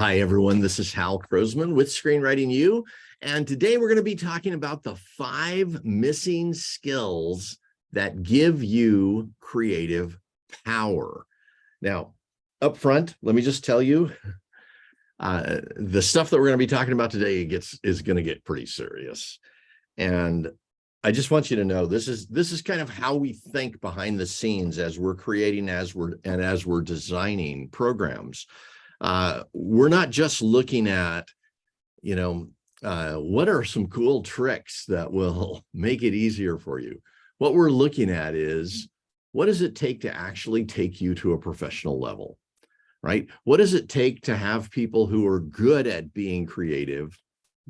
Hi, everyone. This is Hal Krosman with Screenwriting U. And today we're going to be talking about the 5 missing skills that give you creative power. Now, up front, let me just tell you, the stuff that we're going to be talking about today is going to get pretty serious. And I just want you to know this is kind of how we think behind the scenes as we're creating, as we're designing programs. We're not just looking at, what are some cool tricks that will make it easier for you? What we're looking at is, what does it take to actually take you to a professional level, right? What does it take to have people who are good at being creative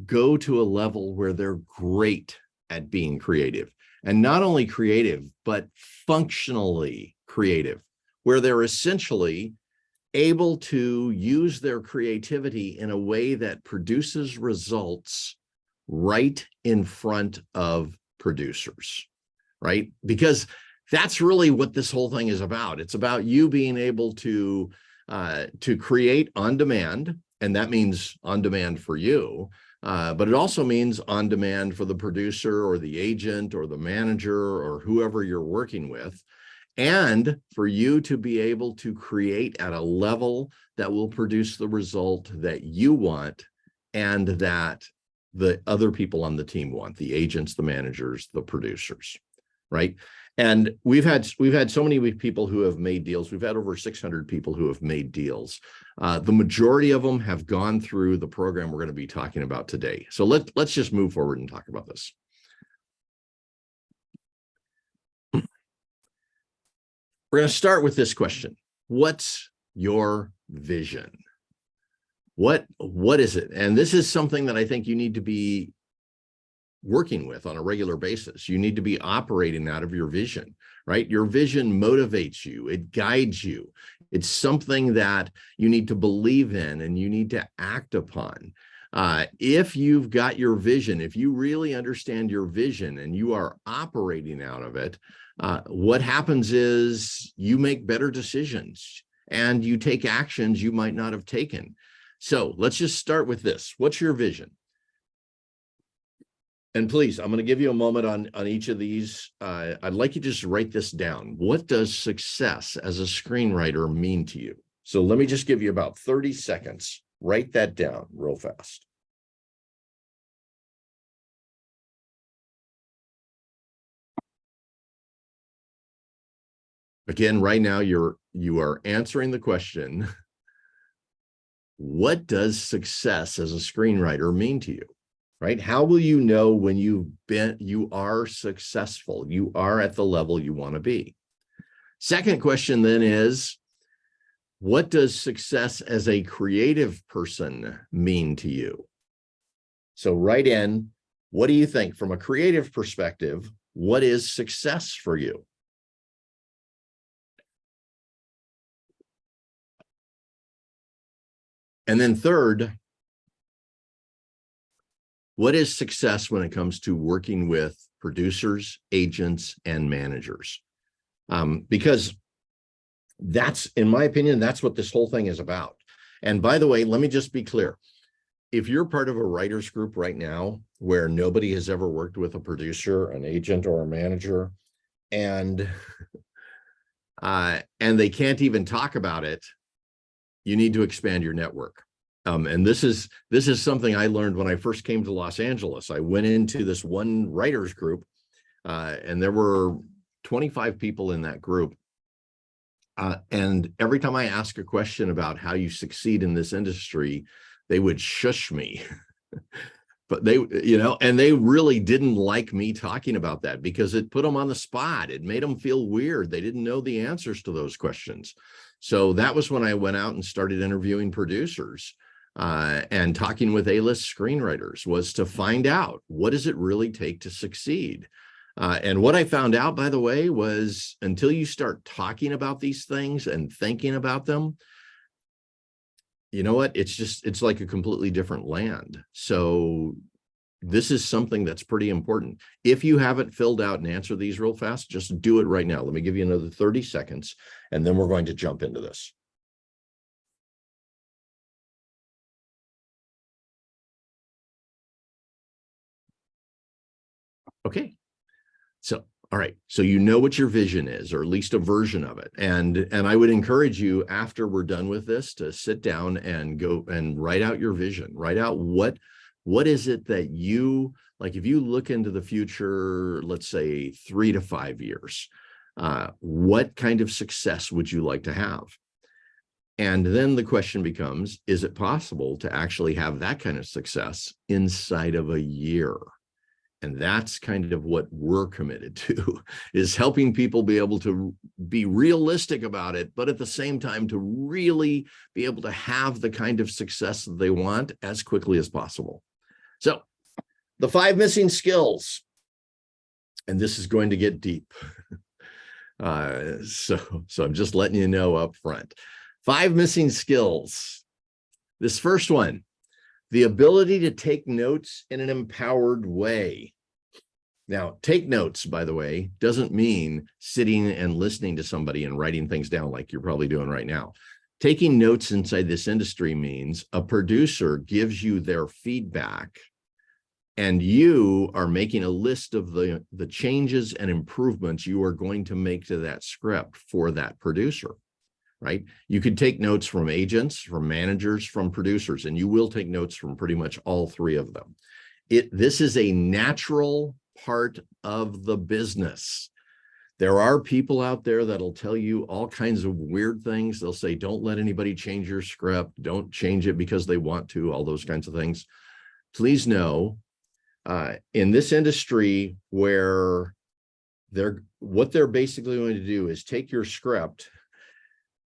go to a level where they're great at being creative? And not only creative, but functionally creative, where they're essentially able to use their creativity in a way that produces results right in front of producers, right? Because that's really what this whole thing is about. It's about you being able to create on demand, and that means on demand for you, but it also means on demand for the producer or the agent or the manager or whoever you're working with, and for you to be able to create at a level that will produce the result that you want and that the other people on the team want, the agents, the managers, the producers, right? And we've had so many people who have made deals. We've had over 600 people who have made deals. The majority of them have gone through the program we're going to be talking about today. So let's just move forward and talk about this. We're going to start with this question. What's your vision? What is it? And this is something that I think you need to be working with on a regular basis. You need to be operating out of your vision, right? Your vision motivates you. It guides you. It's something that you need to believe in and you need to act upon. If you've got your vision, if you really understand your vision and you are operating out of it, what happens is you make better decisions and you take actions you might not have taken. So let's just start with this. What's your vision? And please, I'm going to give you a moment on each of these. I'd like you to just write this down. What does success as a screenwriter mean to you? So let me just give you about 30 seconds. Write that down real fast. Again, right now you are answering the question, what does success as a screenwriter mean to you? Right? How will you know when you are successful, you are at the level you want to be? Second question then is, what does success as a creative person mean to you? So write in, what do you think from a creative perspective? What is success for you? And then third, what is success when it comes to working with producers, agents, and managers? Because that's, in my opinion, that's what this whole thing is about. And by the way, let me just be clear. If you're part of a writers group right now where nobody has ever worked with a producer, an agent, or a manager, and they can't even talk about it, you need to expand your network. And this is something I learned when I first came to Los Angeles. I went into this one writers group, and there were 25 people in that group. And every time I ask a question about how you succeed in this industry, they would shush me. But and they really didn't like me talking about that because it put them on the spot. It made them feel weird. They didn't know the answers to those questions. So that was when I went out and started interviewing producers and talking with A-list screenwriters, was to find out, what does it really take to succeed? And what I found out, by the way, was until you start talking about these things and thinking about them, you know what? It's like a completely different land. So this is something that's pretty important. If you haven't filled out and answer these real fast, just do it right now. Let me give you another 30 seconds, and then we're going to jump into this. Okay. So, all right. So you know what your vision is, or at least a version of it. And I would encourage you, after we're done with this, to sit down and go and write out your vision. Write out what is it that you like. If you look into the future, let's say 3 to 5 years, what kind of success would you like to have? And then the question becomes, is it possible to actually have that kind of success inside of a year? And that's kind of what we're committed to, is helping people be able to be realistic about it, but at the same time to really be able to have the kind of success that they want as quickly as possible. So the 5 missing skills, and this is going to get deep. So I'm just letting you know up front. 5 missing skills. This first one, the ability to take notes in an empowered way. Now, take notes, by the way, doesn't mean sitting and listening to somebody and writing things down like you're probably doing right now. Taking notes inside this industry means a producer gives you their feedback, and you are making a list of the changes and improvements you are going to make to that script for that producer. Right? You could take notes from agents, from managers, from producers, and you will take notes from pretty much all 3 of them. This is a natural part of the business. There are people out there that'll tell you all kinds of weird things. They'll say, don't let anybody change your script. Don't change it because they want to, all those kinds of things. Please know, in this industry where what they're basically going to do is take your script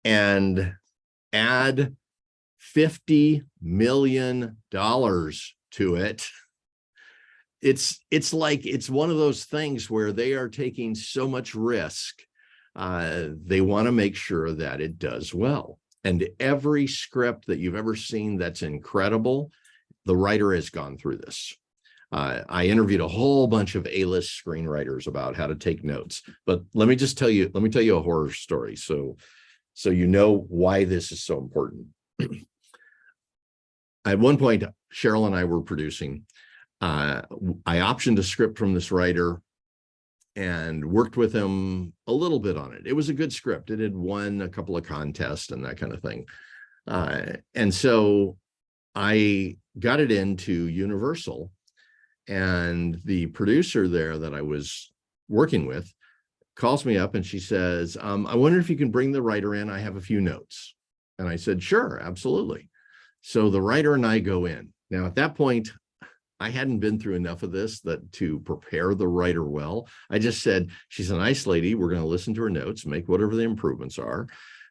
and add $50 million to it. It's like, it's one of those things where they are taking so much risk. They want to make sure that it does well. And every script that you've ever seen that's incredible, the writer has gone through this. I interviewed a whole bunch of A-list screenwriters about how to take notes, but let me tell you a horror story. So you know why this is so important. At one point, Cheryl and I were producing. I optioned a script from this writer and worked with him a little bit on it. It was a good script. It had won a couple of contests and that kind of thing. And so I got it into Universal, and the producer there that I was working with calls me up and she says, I wonder if you can bring the writer in. I have a few notes. And I said, sure, absolutely. So the writer and I go in. Now, at that point, I hadn't been through enough of this to prepare the writer well. I just said, she's a nice lady. We're going to listen to her notes, make whatever the improvements are,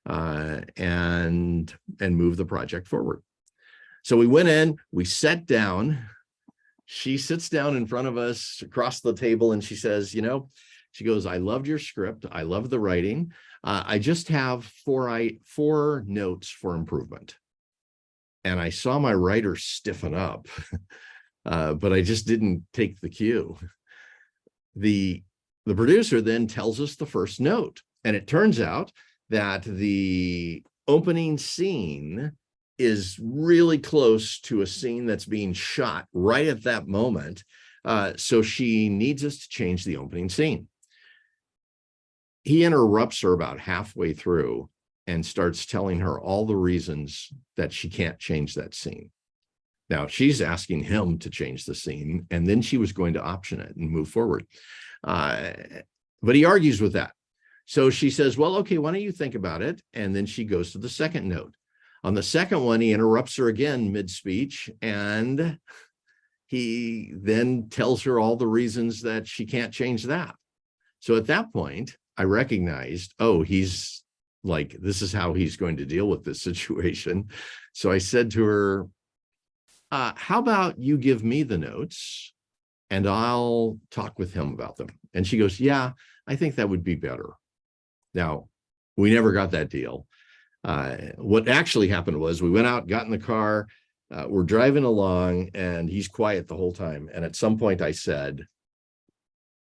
and move the project forward. So we went in, we sat down. She sits down in front of us across the table and she says, she goes, I loved your script. I love the writing. I just have four notes for improvement. And I saw my writer stiffen up, but I just didn't take the cue. The producer then tells us the first note. And it turns out that the opening scene is really close to a scene that's being shot right at that moment. So she needs us to change the opening scene. He interrupts her about halfway through and starts telling her all the reasons that she can't change that scene. Now, she's asking him to change the scene, and then she was going to option it and move forward. But he argues with that. So she says, well, okay, why don't you think about it? And then she goes to the second note. On the second one, he interrupts her again mid-speech, and he then tells her all the reasons that she can't change that. So at that point, I recognized, oh, he's like, this is how he's going to deal with this situation. So I said to her, how about you give me the notes and I'll talk with him about them? And she goes, yeah, I think that would be better. Now, we never got that deal. What actually happened was we went out, got in the car, we're driving along, and he's quiet the whole time. And at some point I said,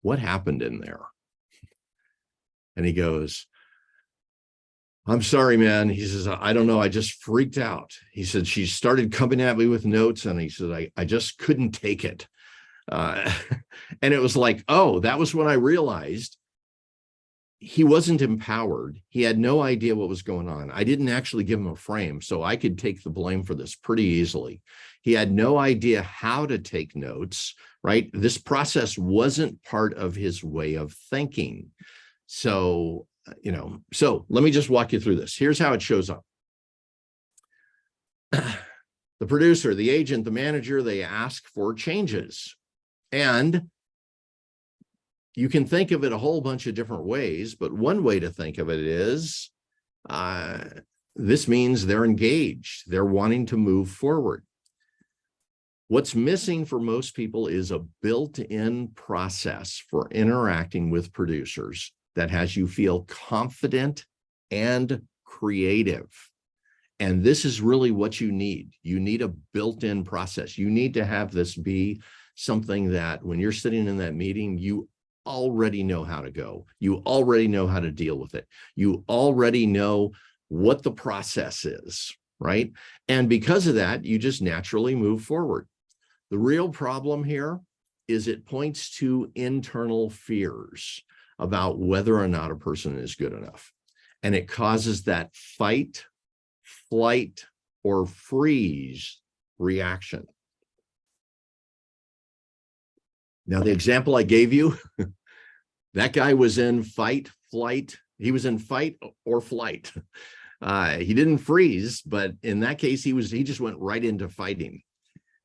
what happened in there? And he goes, I'm sorry, man. He says, I don't know. I just freaked out. He said, she started coming at me with notes, and he said, I just couldn't take it. Uh, and it was like, oh, that was when I realized he wasn't empowered. He had no idea what was going on. I didn't actually give him a frame, so I could take the blame for this pretty easily. He had no idea how to take notes, right? This process wasn't part of his way of thinking. So, so let me just walk you through this. Here's how it shows up. The producer, the agent, the manager, they ask for changes. And you can think of it a whole bunch of different ways, but one way to think of it is this means they're engaged. They're wanting to move forward. What's missing for most people is a built-in process for interacting with producers that has you feel confident and creative. And this is really what you need. You need a built-in process. You need to have this be something that when you're sitting in that meeting, you already know how to go. You already know how to deal with it. You already know what the process is, right? And because of that, you just naturally move forward. The real problem here is it points to internal fears about whether or not a person is good enough. And it causes that fight, flight, or freeze reaction. Now, the example I gave you, that guy was in fight, flight. He was in fight or flight. He didn't freeze, but in that case, he just went right into fighting.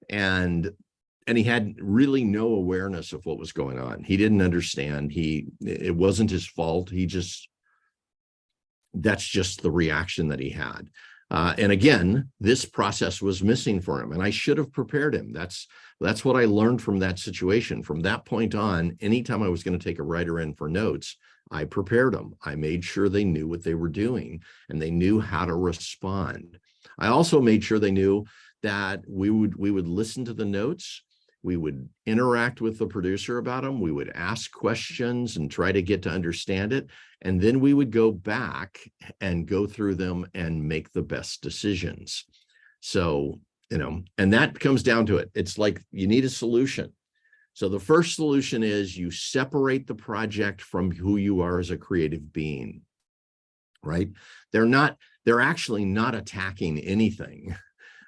And he had really no awareness of what was going on. He didn't understand. It wasn't his fault. That's just the reaction that he had. And again, this process was missing for him, and I should have prepared him. That's what I learned from that situation. From that point on, anytime I was going to take a writer in for notes, I prepared them. I made sure they knew what they were doing and they knew how to respond. I also made sure they knew that we would listen to the notes. We would interact with the producer about them. We would ask questions and try to get to understand it. And then we would go back and go through them and make the best decisions. So, and that comes down to it. It's like you need a solution. So the first solution is you separate the project from who you are as a creative being, right? They're actually not attacking anything.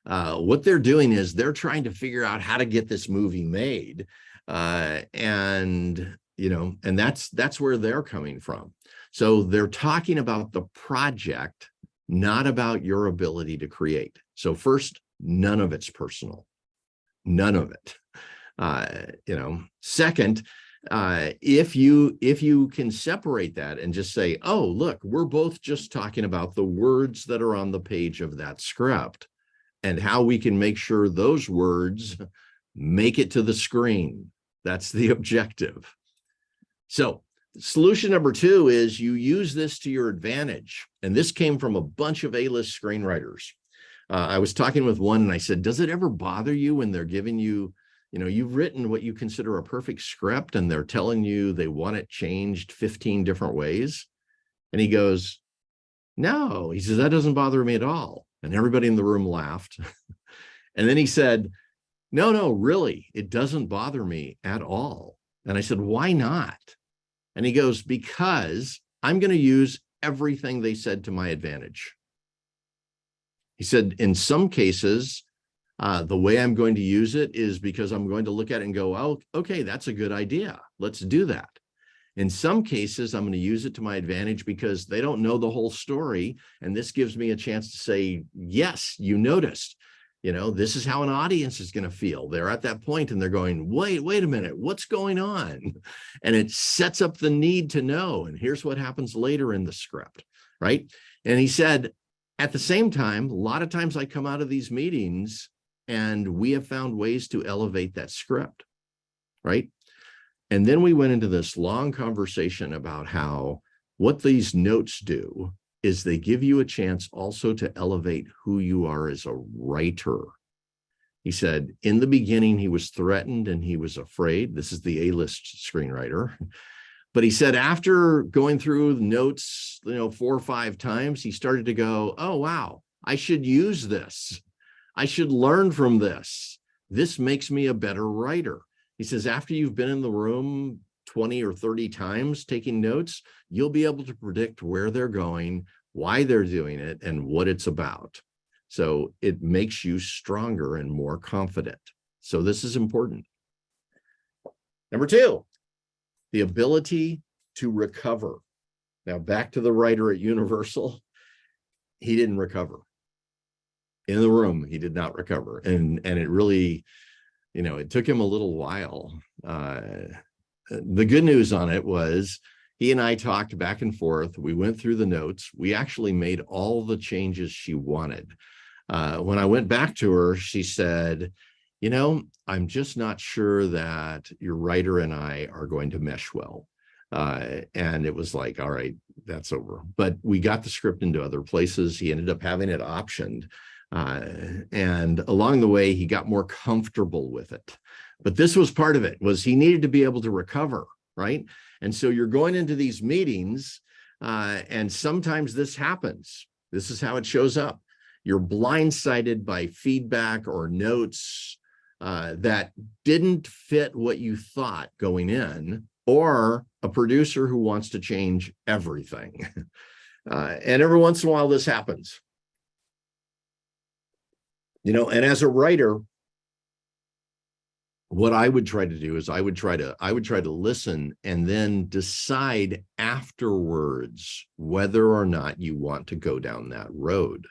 What they're doing is they're trying to figure out how to get this movie made. And that's where they're coming from. So they're talking about the project, not about your ability to create. So first, none of it's personal, none of it. Second, if you can separate that and just say, oh, look, we're both just talking about the words that are on the page of that script and how we can make sure those words make it to the screen. That's the objective. So solution number two is you use this to your advantage. And this came from a bunch of A-list screenwriters. I was talking with one and I said, does it ever bother you when they're giving you, you've written what you consider a perfect script and they're telling you they want it changed 15 different ways? And he goes, no. He says, that doesn't bother me at all. And everybody in the room laughed. And then he said, no, really, it doesn't bother me at all. And I said, why not? And he goes, because I'm going to use everything they said to my advantage. He said, in some cases, the way I'm going to use it is because I'm going to look at it and go, oh, okay, that's a good idea. Let's do that. In some cases, I'm going to use it to my advantage because they don't know the whole story. And this gives me a chance to say, yes, you noticed, this is how an audience is going to feel. They're at that point and they're going, wait a minute, what's going on? And it sets up the need to know. And here's what happens later in the script, right? And he said, at the same time, a lot of times I come out of these meetings and we have found ways to elevate that script, right? And then we went into this long conversation about how what these notes do is they give you a chance also to elevate who you are as a writer. He said, in the beginning, he was threatened and he was afraid. This is the A-list screenwriter. But he said, after going through the notes, 4 or 5 times, he started to go, oh, wow, I should use this. I should learn from this. This makes me a better writer. He says, after you've been in the room 20 or 30 times taking notes, you'll be able to predict where they're going, why they're doing it, and what it's about. So it makes you stronger and more confident. So this is important. Number two, the ability to recover. Now, back to the writer at Universal, he didn't recover. In the room, he did not recover. And it really, it took him a little while. The good news on it was he and I talked back and forth. We went through the notes. We actually made all the changes she wanted. When I went back to her, she said, I'm just not sure that your writer and I are going to mesh well. And it was like, all right, that's over. But we got the script into other places. He ended up having it optioned. And along the way, he got more comfortable with it. But this was part of it, was he needed to be able to recover, right? And so you're going into these meetings, and sometimes this happens. This is how it shows up. You're blindsided by feedback or notes that didn't fit what you thought going in, or a producer who wants to change everything. And every once in a while, this happens. And as a writer, what I would try to do is I would try to listen and then decide afterwards whether or not you want to go down that road.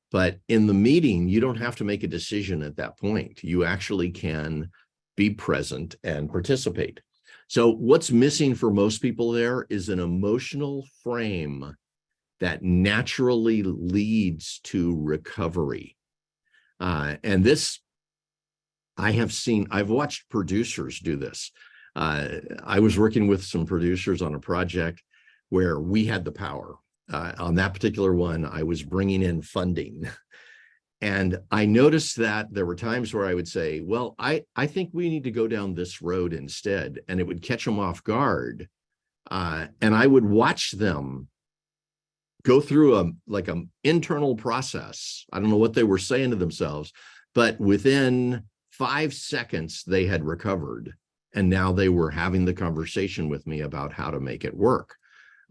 But in the meeting, you don't have to make a decision at that point. You actually can be present and participate. So what's missing for most people there is an emotional frame that naturally leads to recovery. And this, I've watched producers do this. I was working with some producers on a project where we had the power. On that particular one, I was bringing in funding. And I noticed that there were times where I would say, well, I think we need to go down this road instead. And it would catch them off guard. And I would watch them go through an internal process. I don't know what they were saying to themselves, but within 5 seconds, they had recovered. And now they were having the conversation with me about how to make it work.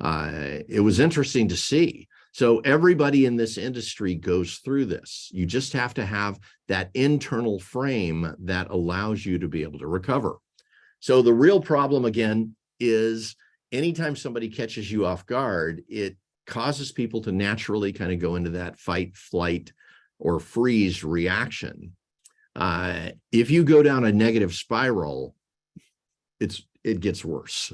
It was interesting to see. So everybody in this industry goes through this. You just have to have that internal frame that allows you to be able to recover. So the real problem, again, is anytime somebody catches you off guard, it causes people to naturally kind of go into that fight, flight, or freeze reaction. If you go down a negative spiral, it gets worse.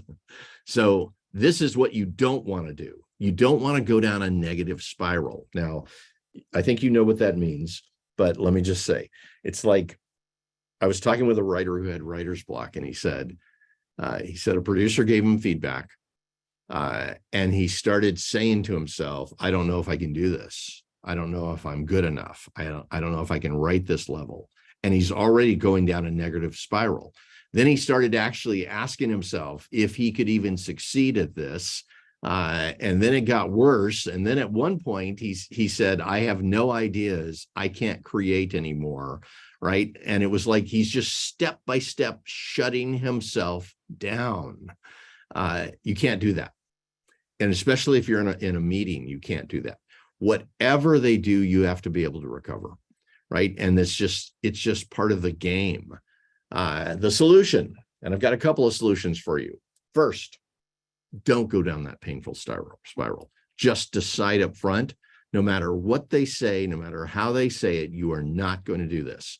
So this is what you don't want to do. You don't want to go down a negative spiral. Now, I think you know what that means, but let me just say, it's like I was talking with a writer who had writer's block, and he said a producer gave him feedback, and he started saying to himself, I don't know if I can do this. I don't know if I'm good enough. I don't know if I can write this level. And he's already going down a negative spiral. Then he started actually asking himself if he could even succeed at this. And then it got worse. And then at one point he said, I have no ideas. I can't create anymore. Right. And it was like he's just step by step shutting himself down. You can't do that. And especially if you're in a meeting, you can't do that. Whatever they do, you have to be able to recover. Right. And it's just part of the game. The solution, and I've got a couple of solutions for you. First, don't go down that painful spiral. Just decide up front, no matter what they say, no matter how they say it, you are not going to do this.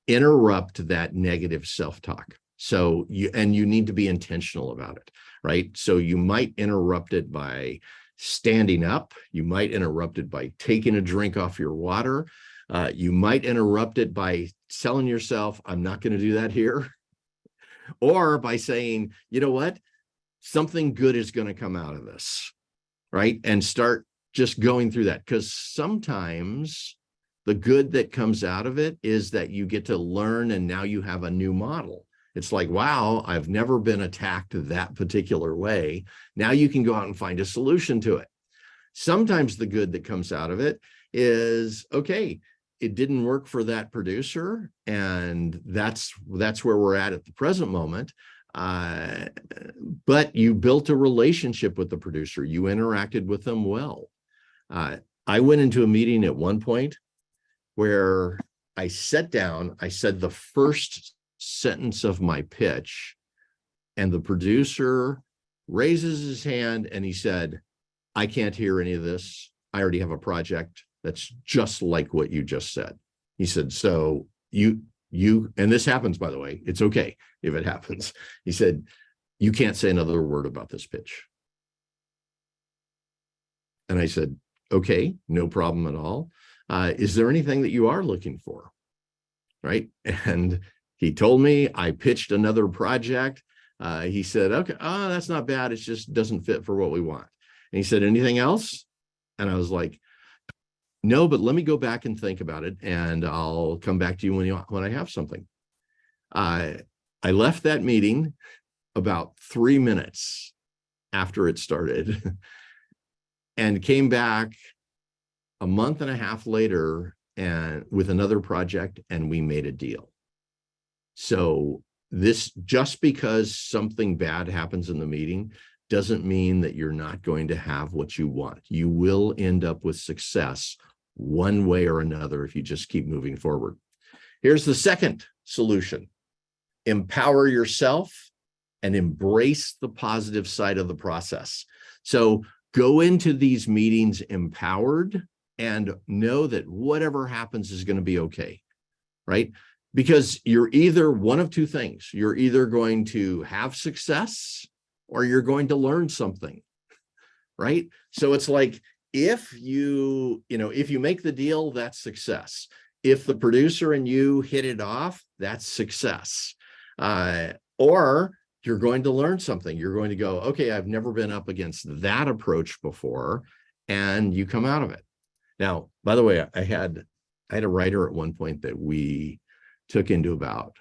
Interrupt that negative self-talk. So you need to be intentional about it, right? So you might interrupt it by standing up. You might interrupt it by taking a drink off your water. You might interrupt it by telling yourself, I'm not going to do that here. Or by saying, you know what? Something good is going to come out of this, right? And start just going through that. Because sometimes the good that comes out of it is that you get to learn, and now you have a new model. It's like, wow, I've never been attacked that particular way. Now you can go out and find a solution to it. Sometimes the good that comes out of it is, okay, it didn't work for that producer, and that's where we're at the present moment. But you built a relationship with the producer. You interacted with them well. I went into a meeting at one point where I sat down, I said the first sentence of my pitch, and the producer raises his hand and he said, I can't hear any of this. I already have a project that's just like what you just said. He said, so you, and this happens, by the way, it's okay if it happens. He said, you can't say another word about this pitch. And I said, okay, no problem at all. Is there anything that you are looking for? Right. And he told me. I pitched another project. He said, okay, that's not bad. It just doesn't fit for what we want. And he said, anything else? And I was like, no, but let me go back and think about it, and I'll come back to you when I have something. I left that meeting about 3 minutes after it started and came back a month and a half later and with another project, and we made a deal. So this, just because something bad happens in the meeting doesn't mean that you're not going to have what you want. You will end up with success one way or another if you just keep moving forward. Here's the second solution. Empower yourself and embrace the positive side of the process. So go into these meetings empowered and know that whatever happens is going to be okay, right? Because you're either one of two things. You're either going to have success or you're going to learn something, right? So it's like, if you make the deal, that's success. If the producer and you hit it off, that's success. Or you're going to learn something. You're going to go, okay, I've never been up against that approach before, and you come out of it. Now, by the way, I had a writer at one point that we took into about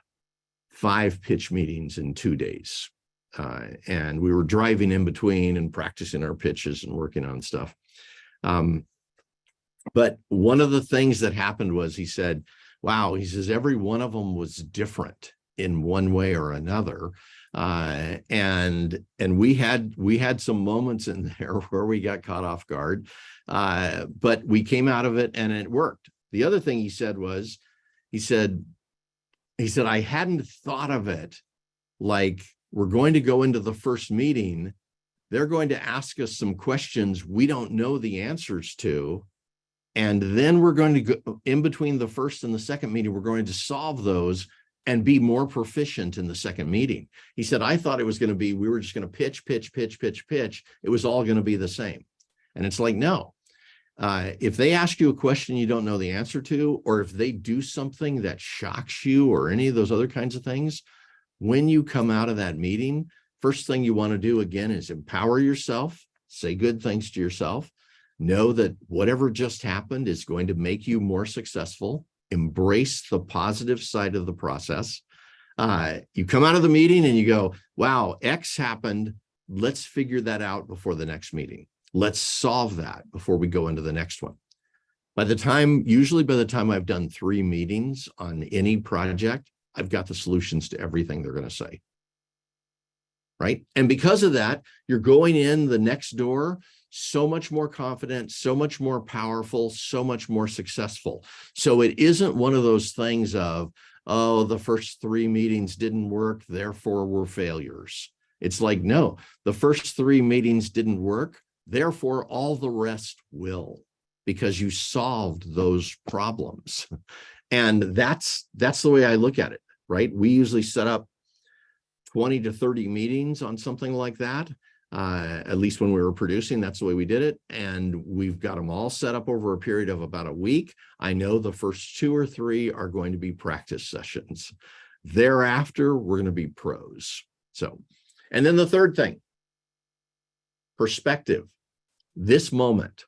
5 pitch meetings in 2 days. And we were driving in between and practicing our pitches and working on stuff. But one of the things that happened was he said, wow, he says, every one of them was different in one way or another. And we had some moments in there where we got caught off guard, but we came out of it and it worked. The other thing he said was, he said, I hadn't thought of it like, we're going to go into the first meeting. They're going to ask us some questions we don't know the answers to. And then we're going to go in between the first and the second meeting, we're going to solve those and be more proficient in the second meeting. He said, I thought it was going to be, we were just going to pitch. It was all going to be the same. And it's like, no. If they ask you a question you don't know the answer to, or if they do something that shocks you or any of those other kinds of things, when you come out of that meeting, first thing you want to do again is empower yourself, say good things to yourself, know that whatever just happened is going to make you more successful, embrace the positive side of the process. You come out of the meeting and you go, wow, X happened. Let's figure that out before the next meeting. Let's solve that before we go into the next one. Usually by the time I've done 3 meetings on any project, I've got the solutions to everything they're going to say. Right. And because of that, you're going in the next door so much more confident, so much more powerful, so much more successful. So it isn't one of those things of, oh, the first 3 meetings didn't work, therefore we're failures. It's like, no, the first 3 meetings didn't work, therefore all the rest will, because you solved those problems. And that's the way I look at it, right? We usually set up 20 to 30 meetings on something like that. At least when we were producing, that's the way we did it. And we've got them all set up over a period of about a week. I know the first 2 or 3 are going to be practice sessions. Thereafter, we're going to be pros. So, and then the third thing, perspective, this moment,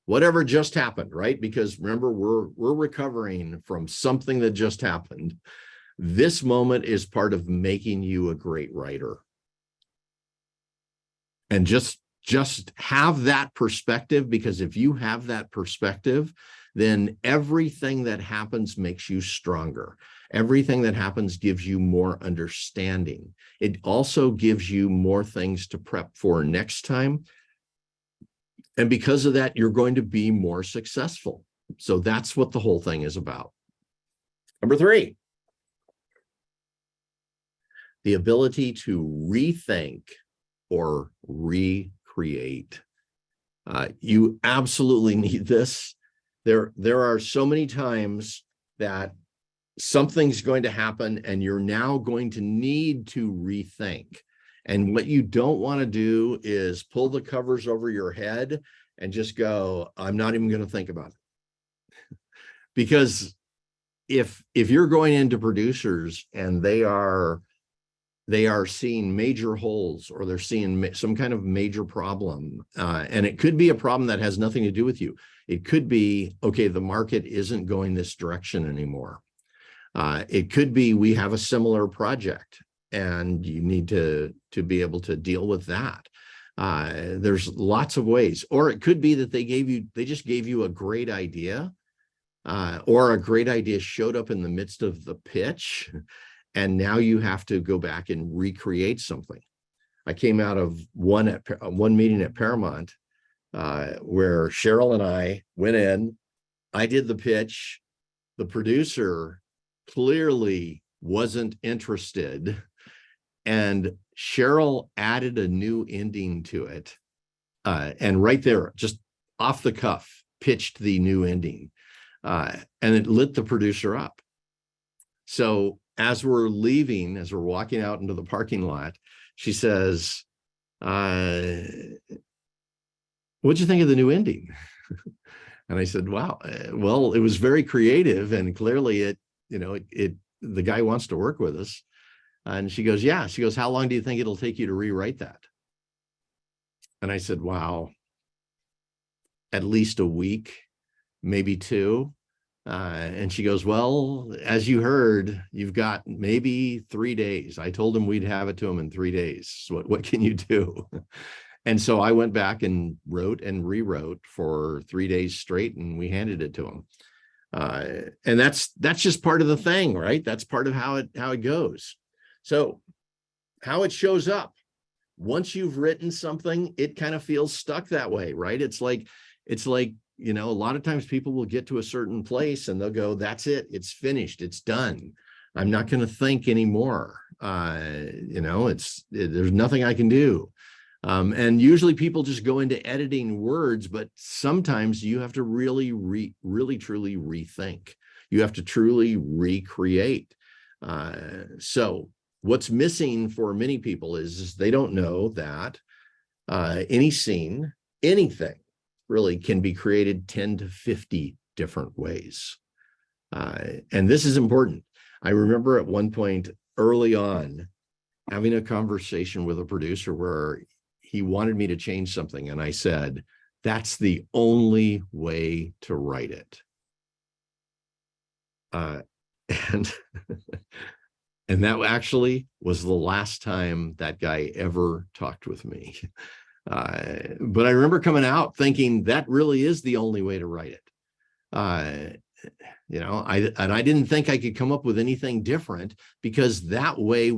whatever just happened, right? Because remember, we're recovering from something that just happened. This moment is part of making you a great writer. And just have that perspective, because if you have that perspective, then everything that happens makes you stronger. Everything that happens gives you more understanding. It also gives you more things to prep for next time. And because of that, you're going to be more successful. So that's what the whole thing is about. Number 3, the ability to rethink or recreate. You absolutely need this. There are so many times that something's going to happen and you're now going to need to rethink. And what you don't want to do is pull the covers over your head and just go, I'm not even going to think about it. Because if you're going into producers and they are seeing major holes, or they're seeing some kind of major problem, and it could be a problem that has nothing to do with you. It could be, okay, the market isn't going this direction anymore. It could be we have a similar project and you need to be able to deal with that. There's lots of ways. Or it could be that they just gave you a great idea, or a great idea showed up in the midst of the pitch, and now you have to go back and recreate something. I came out of one meeting at Paramount where Cheryl and I went in. I did the pitch. The producer clearly wasn't interested, and Cheryl added a new ending to it, and right there, just off the cuff, pitched the new ending, and it lit the producer up. So as we're leaving, as we're walking out into the parking lot, she says, what'd you think of the new ending? And I said, wow, well, it was very creative, and clearly the guy wants to work with us. And she goes, yeah. She goes, how long do you think it'll take you to rewrite that? And I said, wow, at least a week, maybe 2. And she goes, well, as you heard, you've got maybe 3 days. I told him we'd have it to him in 3 days. What can you do? And so I went back and wrote and rewrote for 3 days straight, and we handed it to him. And that's just part of the thing, right? That's part of how it goes. So how it shows up, once you've written something, it kind of feels stuck that way, right? It's like, a lot of times people will get to a certain place and they'll go, that's it. It's finished. It's done. I'm not going to think anymore. There's nothing I can do. And usually people just go into editing words, but sometimes you have to really, truly rethink. You have to truly recreate. So what's missing for many people is they don't know that any scene, anything really, can be created 10 to 50 different ways. And this is important. I remember at one point early on having a conversation with a producer where he wanted me to change something. And I said, that's the only way to write it. And that actually was the last time that guy ever talked with me. But I remember coming out thinking that really is the only way to write it. I didn't think I could come up with anything different, because that way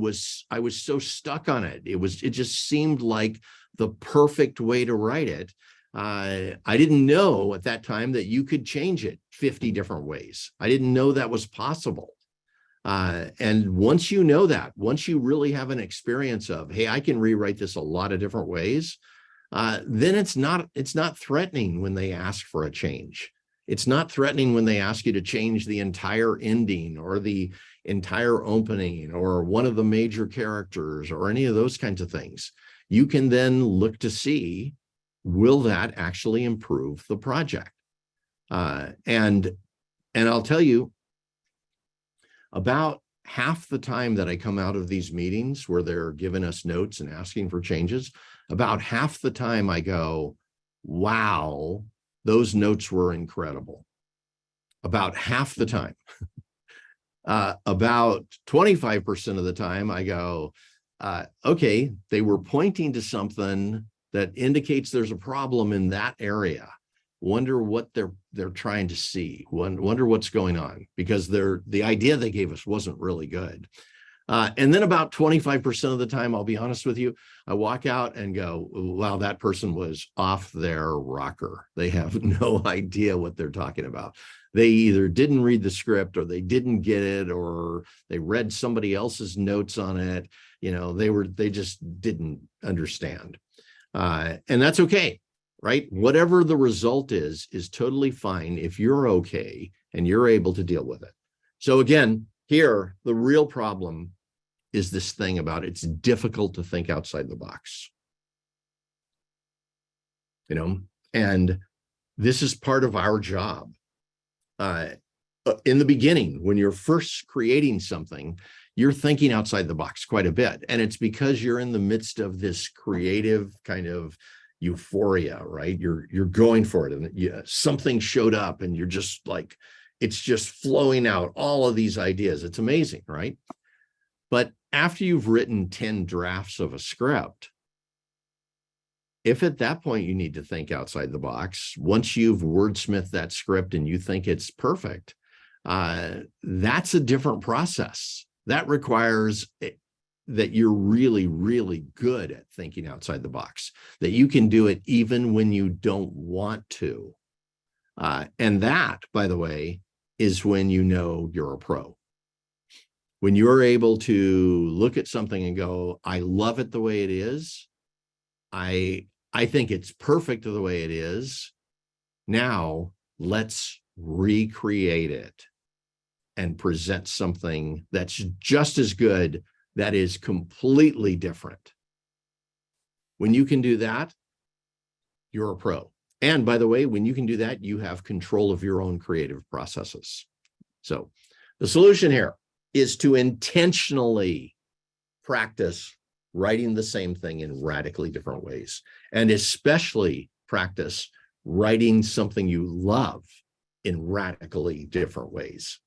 I was so stuck on it. It just seemed like the perfect way to write it. I didn't know at that time that you could change it 50 different ways. I didn't know that was possible. And once you know that, once you really have an experience of, hey, I can rewrite this a lot of different ways, then it's not threatening when they ask for a change. It's not threatening when they ask you to change the entire ending or the entire opening or one of the major characters or any of those kinds of things. You can then look to see, will that actually improve the project? And I'll tell you, about half the time that I come out of these meetings where they're giving us notes and asking for changes, about half the time I go, wow, those notes were incredible. About half the time. About 25% of the time I go, okay, they were pointing to something that indicates there's a problem in that area. wonder what they're trying to see, wonder what's going on, because the idea they gave us wasn't really good. And then about 25% of the time, I'll be honest with you, I walk out and go, wow, that person was off their rocker. They have no idea what they're talking about. They either didn't read the script, or they didn't get it, or they read somebody else's notes on it. They just didn't understand. And that's okay, right? Whatever the result is totally fine if you're okay and you're able to deal with it. So again, here, the real problem is this thing about it's difficult to think outside the box. And this is part of our job. In the beginning, when you're first creating something, you're thinking outside the box quite a bit. And it's because you're in the midst of this creative kind of euphoria, right? You're going for it, and something showed up, and you're just like, it's just flowing out, all of these ideas. It's amazing, right? But after you've written 10 drafts of a script, if at that point you need to think outside the box, once you've wordsmithed that script and you think it's perfect, that's a different process. That requires that you're really, really good at thinking outside the box, that you can do it even when you don't want to. And that, by the way, is when you know you're a pro. When you're able to look at something and go, I love it the way it is. I think it's perfect the way it is. Now let's recreate it and present something that's just as good, that is completely different. When you can do that, you're a pro. And by the way, when you can do that, you have control of your own creative processes. So the solution here is to intentionally practice writing the same thing in radically different ways, and especially practice writing something you love in radically different ways.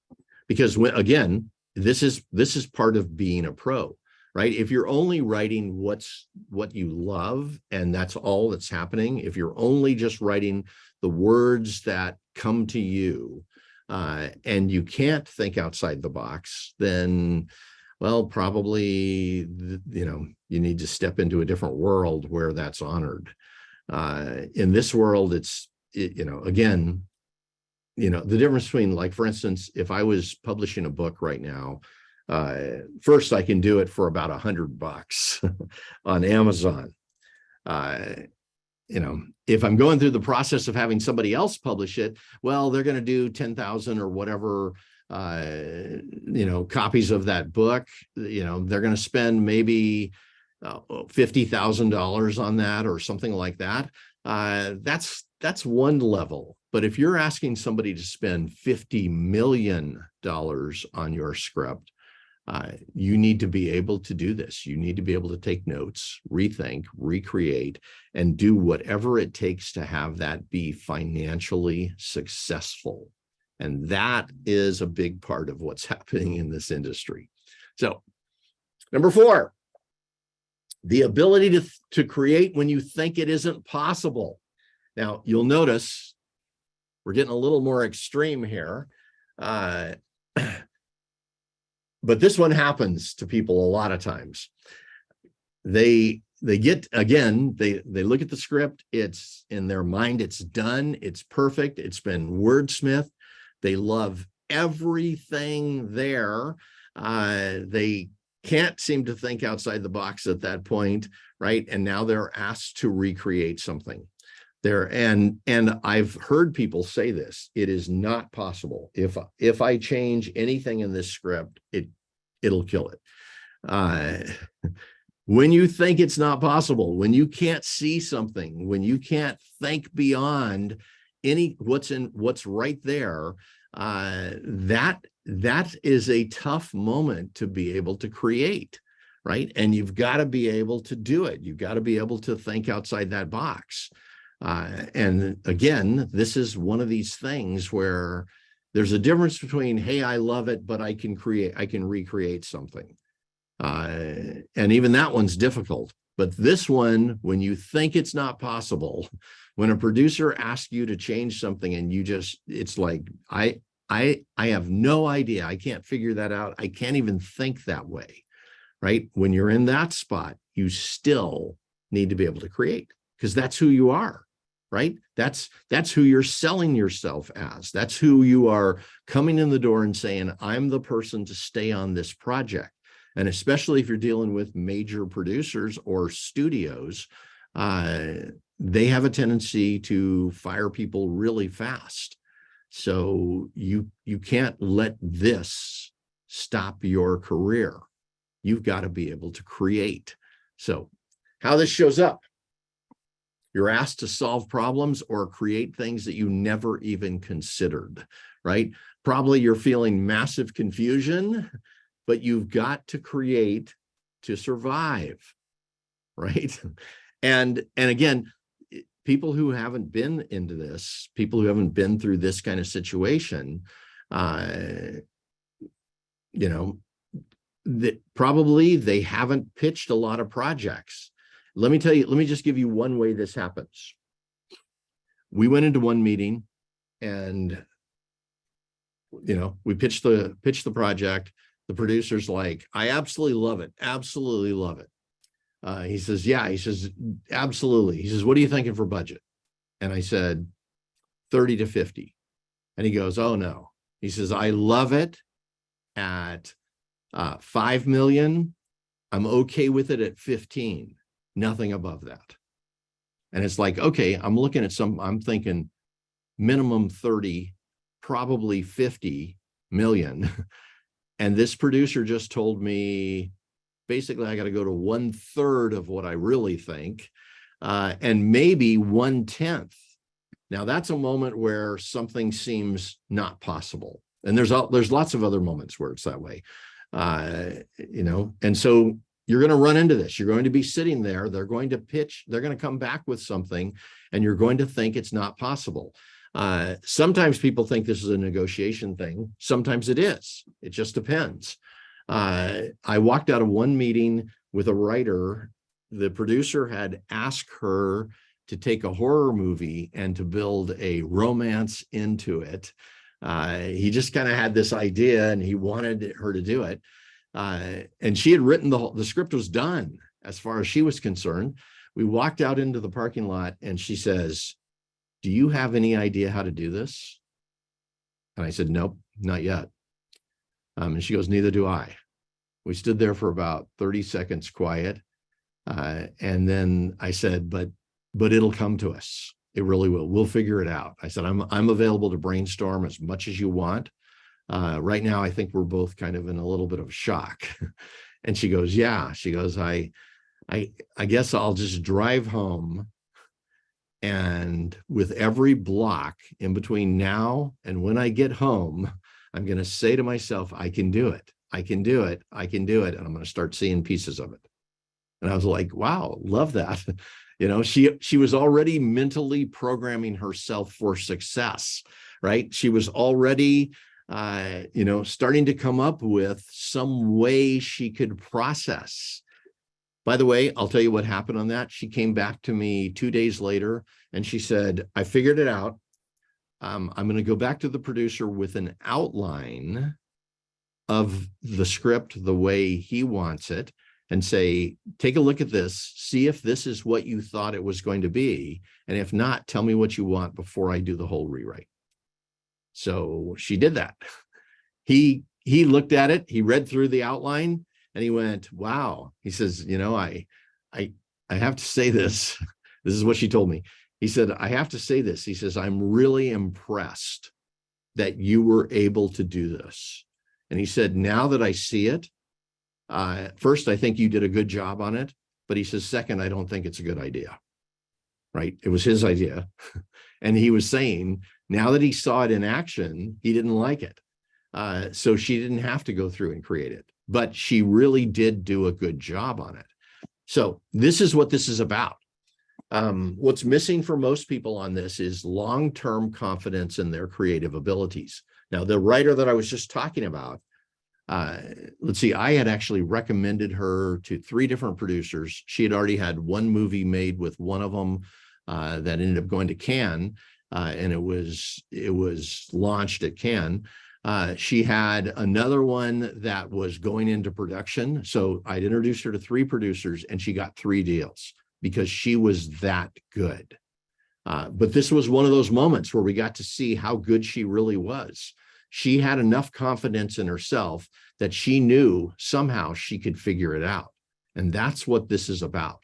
Because again, this is part of being a pro, right? If you're only writing what you love and that's all that's happening, if you're only just writing the words that come to you, and you can't think outside the box, then, well, probably, you need to step into a different world where that's honored. In this world, again, the difference between, like, for instance, if I was publishing a book right now, first I can do it for about $100 on Amazon. If I'm going through the process of having somebody else publish it, well, they're going to do 10,000 or whatever, copies of that book. They're going to spend maybe $50,000 on that or something like that. That's one level. But if you're asking somebody to spend $50 million on your script, you need to be able to do this. You need to be able to take notes, rethink, recreate, and do whatever it takes to have that be financially successful. And that is a big part of what's happening in this industry. So, number 4, the ability to create when you think it isn't possible. Now, you'll notice we're getting a little more extreme here. But this one happens to people a lot of times. They get, again, they look at the script, it's in their mind, it's done, it's perfect, it's been wordsmithed. They love everything there. They can't seem to think outside the box at that point, right? And now they're asked to recreate something there. And I've heard people say this: it is not possible. If I change anything in this script, it'll kill it. When you think it's not possible, when you can't see something, when you can't think beyond what's right there, that is a tough moment to be able to create, right? And you've got to be able to do it. You've got to be able to think outside that box. And again, this is one of these things where there's a difference between, hey, I love it, but I can recreate something. And even that one's difficult. But this one, when you think it's not possible, when a producer asks you to change something and you just, it's like, I have no idea. I can't figure that out. I can't even think that way, right? When you're in that spot, you still need to be able to create, because that's who you are, right? That's who you're selling yourself as. That's who you are coming in the door and saying, I'm the person to stay on this project. And especially if you're dealing with major producers or studios, they have a tendency to fire people really fast. So you can't let this stop your career. You've got to be able to create. So how this shows up: you're asked to solve problems or create things that you never even considered, right? Probably you're feeling massive confusion, but you've got to create to survive, right? And again, people who haven't been into this, people who haven't been through this kind of situation, you know, that probably they haven't pitched a lot of projects. Let me tell you, let me just give you one way this happens. We went into one meeting and, you know, we pitched the project. The producer's like, I absolutely love it. Absolutely love it. He says, yeah, he says, absolutely. He says, what are you thinking for budget? And I said, 30 to 50. And he goes, oh no. He says, I love it at 5 million. I'm okay with it at 15, nothing above that. And it's like, okay, I'm looking at I'm thinking minimum 30, probably 50 million. And this producer just told me, basically, I got to go to 1/3 of what I really think, and maybe 1/10. Now that's a moment where something seems not possible. And there's lots of other moments where it's that way, you know, and so you're going to run into this. You're going to be sitting there. They're going to pitch. They're going to come back with something, and you're going to think it's not possible. Sometimes people think this is a negotiation thing. Sometimes it is. It just depends. I walked out of one meeting with a writer. The producer had asked her to take a horror movie and to build a romance into it. He just kind of had this idea and he wanted her to do it. And she had written the script was done as far as she was concerned. We walked out into the parking lot and she says, do you have any idea how to do this? And I said, nope, not yet. And she goes, neither do I. We stood there for about 30 seconds quiet. And then I said, but it'll come to us. It really will. We'll figure it out. I said, I'm available to brainstorm as much as you want. Right now, I think we're both kind of in a little bit of shock. And she goes, yeah. She goes, I guess I'll just drive home. And with every block in between now and when I get home, I'm going to say to myself, I can do it. I can do it. I can do it. And I'm going to start seeing pieces of it. And I was like, wow, love that. You know, she was already mentally programming herself for success, right? She was already, you know, starting to come up with some way she could process. By the way, I'll tell you what happened on that. She came back to me 2 days later and she said, I figured it out. I'm going to go back to the producer with an outline of the script the way he wants it and say, take a look at this, see if this is what you thought it was going to be. And if not, tell me what you want before I do the whole rewrite. So she did that. He looked at it, he read through the outline and he went, wow. He says, you know, I have to say this. This is what she told me. He said, I have to say this. He says, I'm really impressed that you were able to do this. And he said, now that I see it, first, I think you did a good job on it. But he says, second, I don't think it's a good idea. Right? It was his idea. And he was saying, now that he saw it in action, he didn't like it. So she didn't have to go through and create it. But she really did do a good job on it. So this is what this is about. What's missing for most people on this is long-term confidence in their creative abilities. Now, the writer that I was just talking about, let's see, I had actually recommended her to 3 different producers. She had already had 1 movie made with one of them that ended up going to Cannes, and it was launched at Cannes. She had another one that was going into production. So I'd introduced her to 3 producers, and she got 3 deals because she was that good. But this was one of those moments where we got to see how good she really was. She had enough confidence in herself that she knew somehow she could figure it out. And that's what this is about.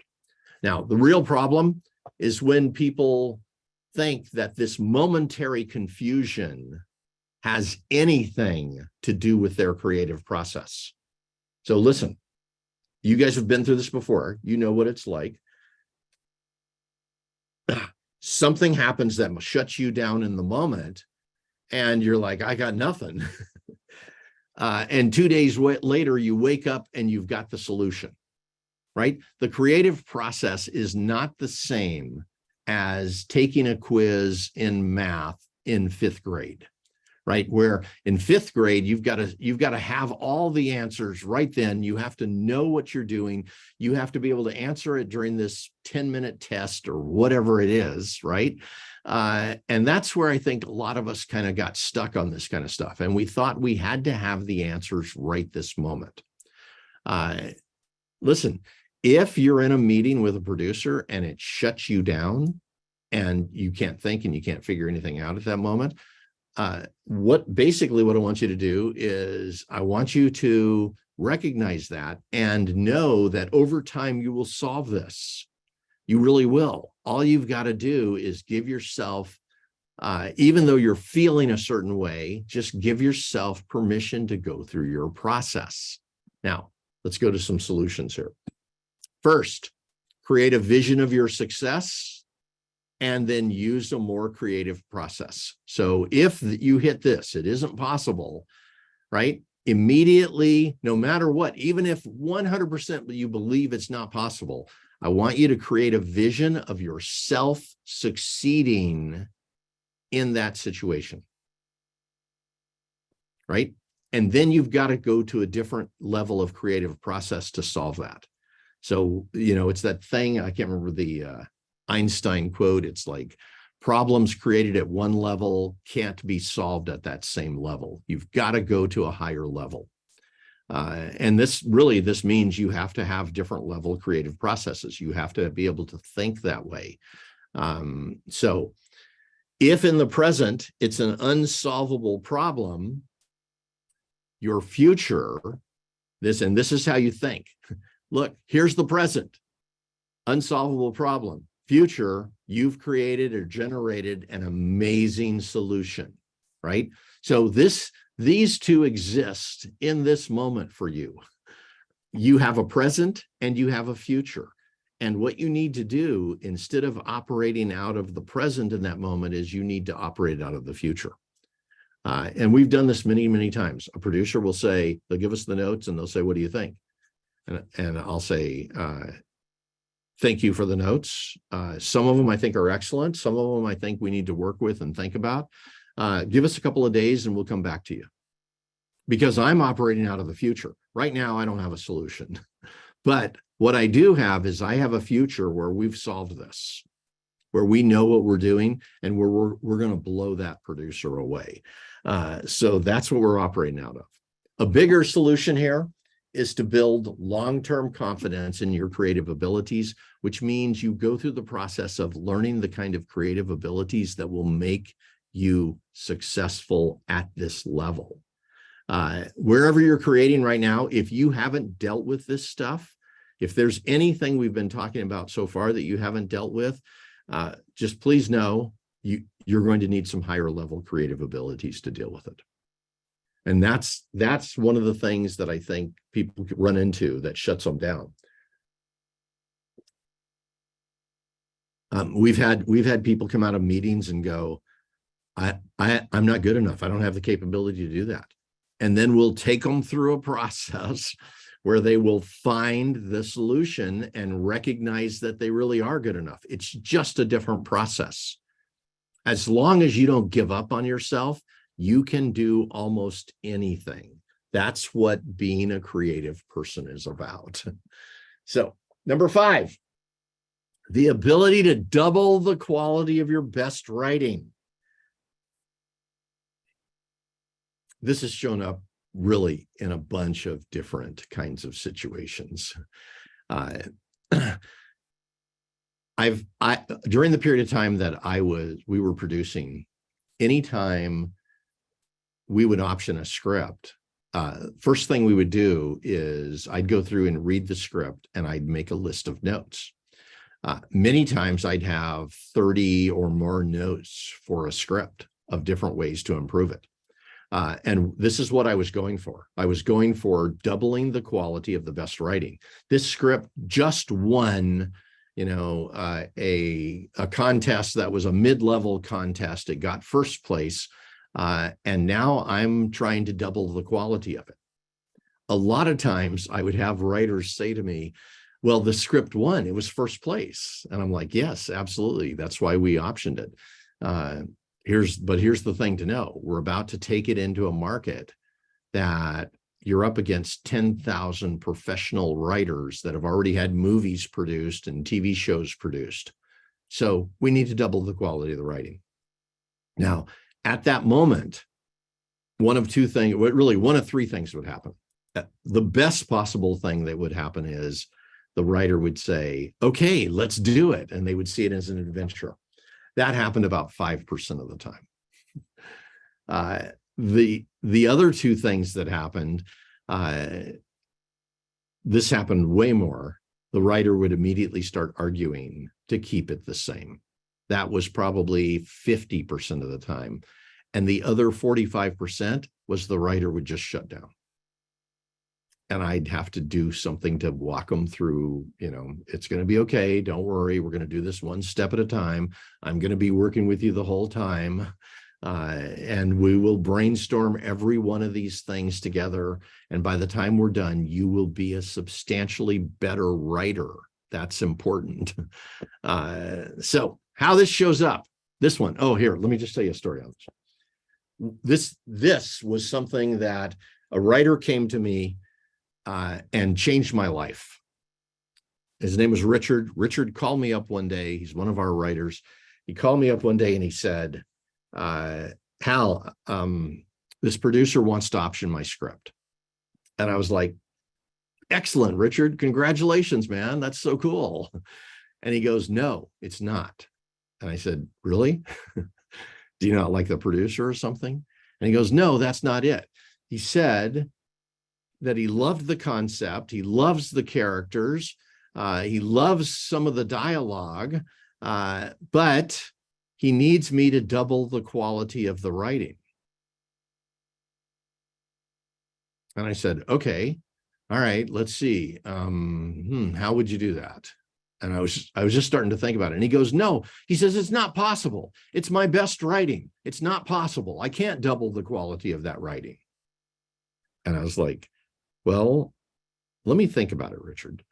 Now, the real problem is when people think that this momentary confusion has anything to do with their creative process. So listen, you guys have been through this before. You know what it's like. Something happens that shuts you down in the moment, and you're like, I got nothing. And 2 days later, you wake up and you've got the solution, right? The creative process is not the same as taking a quiz in math in 5th grade, right? Where in 5th grade, you've got to have all the answers right then. You have to know what you're doing. You have to be able to answer it during this 10-minute test or whatever it is, right? And that's where I think a lot of us kind of got stuck on this kind of stuff. And we thought we had to have the answers right this moment. Listen, if you're in a meeting with a producer and it shuts you down and you can't think and you can't figure anything out at that moment, what I want you to do is I want you to recognize that and know that over time you will solve this. You really will. All you've got to do is give yourself, even though you're feeling a certain way, just give yourself permission to go through your process. Now, let's go to some solutions here. First, create a vision of your success and then use a more creative process. So if you hit this, it isn't possible, right? Immediately, no matter what, even if 100% you believe it's not possible, I want you to create a vision of yourself succeeding in that situation, right? And then you've got to go to a different level of creative process to solve that. So, it's that thing, I can't remember the Einstein quote. It's like problems created at one level can't be solved at that same level. You've got to go to a higher level. And this means you have to have different level creative processes. You have to be able to think that way. So if in the present it's an unsolvable problem, your future, this is how you think. Look, here's the present, unsolvable problem. Future, you've created or generated an amazing solution, right? So these two exist in this moment for you. You have a present and you have a future. And what you need to do instead of operating out of the present in that moment is you need to operate out of the future. And we've done this many, many times. A producer will say, they'll give us the notes and they'll say, what do you think? And I'll say, thank you for the notes. Some of them I think are excellent. Some of them I think we need to work with and think about. Give us a couple of days and we'll come back to you. Because I'm operating out of the future. Right now, I don't have a solution. But what I do have is I have a future where we've solved this, where we know what we're doing and we're going to blow that producer away. So that's what we're operating out of. A bigger solution here is to build long-term confidence in your creative abilities, which means you go through the process of learning the kind of creative abilities that will make you successful at this level. Wherever you're creating right now, if you haven't dealt with this stuff, if there's anything we've been talking about so far that you haven't dealt with, just please know you're going to need some higher level creative abilities to deal with it. And that's one of the things that I think people run into that shuts them down. We've had people come out of meetings and go, I'm not good enough. I don't have the capability to do that. And then we'll take them through a process where they will find the solution and recognize that they really are good enough. It's just a different process. As long as you don't give up on yourself, you can do almost anything. That's what being a creative person is about. So, number 5, the ability to double the quality of your best writing. This has shown up really in a bunch of different kinds of situations. During the period of time that we were producing, anytime we would option a script, first thing we would do is I'd go through and read the script and I'd make a list of notes. Many times I'd have 30 or more notes for a script of different ways to improve it. And this is what I was going for. I was going for doubling the quality of the best writing. This script just won, a contest that was a mid-level contest. It got first place. And now I'm trying to double the quality of it. A lot of times I would have writers say to me, well, the script won, it was first place. And I'm like, yes, absolutely. That's why we optioned it. Here's the thing to know. We're about to take it into a market that you're up against 10,000 professional writers that have already had movies produced and TV shows produced. So we need to double the quality of the writing. Now, at that moment, one of three things would happen. The best possible thing that would happen is the writer would say, okay, let's do it. And they would see it as an adventure. That happened about 5% of the time. The other two things that happened, this happened way more. The writer would immediately start arguing to keep it the same. That was probably 50% of the time. And the other 45% was the writer would just shut down. And I'd have to do something to walk them through, it's going to be okay. Don't worry. We're going to do this one step at a time. I'm going to be working with you the whole time. And we will brainstorm every one of these things together. And by the time we're done, you will be a substantially better writer. That's important. So how this shows up, this one. Oh, here, let me just tell you a story on this. This was something that a writer came to me and changed my life. His name was Richard. Richard called me up one day. He's one of our writers. He called me up one day and he said, Hal, this producer wants to option my script. And I was like, excellent, Richard. Congratulations, man. That's so cool. And he goes, no, it's not. And I said, really? Do you not like the producer or something? And he goes, no, that's not it. He said that he loved the concept. He loves the characters. He loves some of the dialogue, but he needs me to double the quality of the writing. And I said, okay, all right, let's see. How would you do that? And I was just starting to think about it. And he goes, no, he says, it's not possible. It's my best writing. It's not possible. I can't double the quality of that writing. And I was like, well, let me think about it, Richard.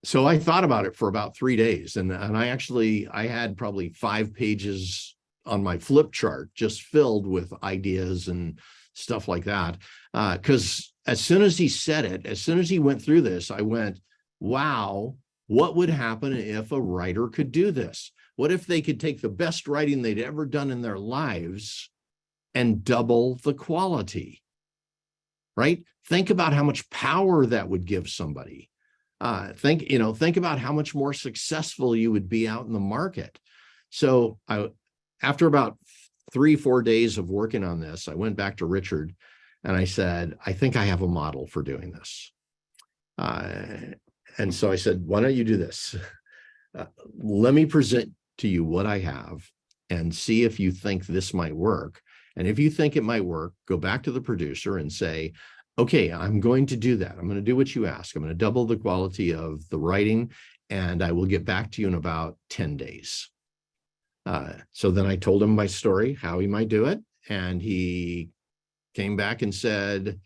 So I thought about it for about 3 days. And I had probably 5 pages on my flip chart just filled with ideas and stuff like that. Because as soon as he said it, as soon as he went through this, I went, wow, what would happen if a writer could do this? What if they could take the best writing they'd ever done in their lives and double the quality, right? Think about how much power that would give somebody. Think about how much more successful you would be out in the market. So after about 3-4 days of working on this, I went back to Richard and I said, I think I have a model for doing this. And so I said, why don't you do this? Let me present to you what I have and see if you think this might work. And if you think it might work, go back to the producer and say, okay, I'm going to do that. I'm going to do what you ask. I'm going to double the quality of the writing, and I will get back to you in about 10 days. So then I told him my story, how he might do it. And he came back and said,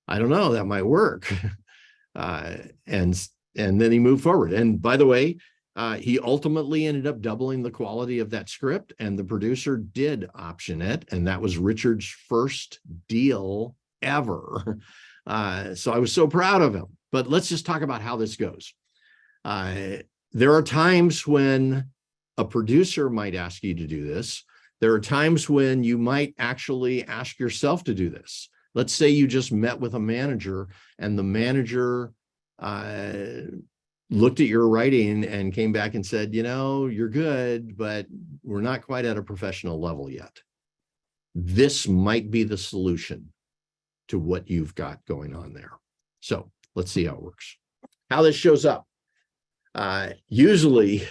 I don't know, that might work. And then he moved forward. And by the way, He ultimately ended up doubling the quality of that script, and the producer did option it. And that was Richard's first deal ever. So I was so proud of him. But let's just talk about how this goes. There are times when a producer might ask you to do this. There are times when you might actually ask yourself to do this. Let's say you just met with a manager, and the manager looked at your writing and came back and said, you know, you're good, but we're not quite at a professional level yet. This might be the solution to what you've got going on there. So let's see how it works. How this shows up. Usually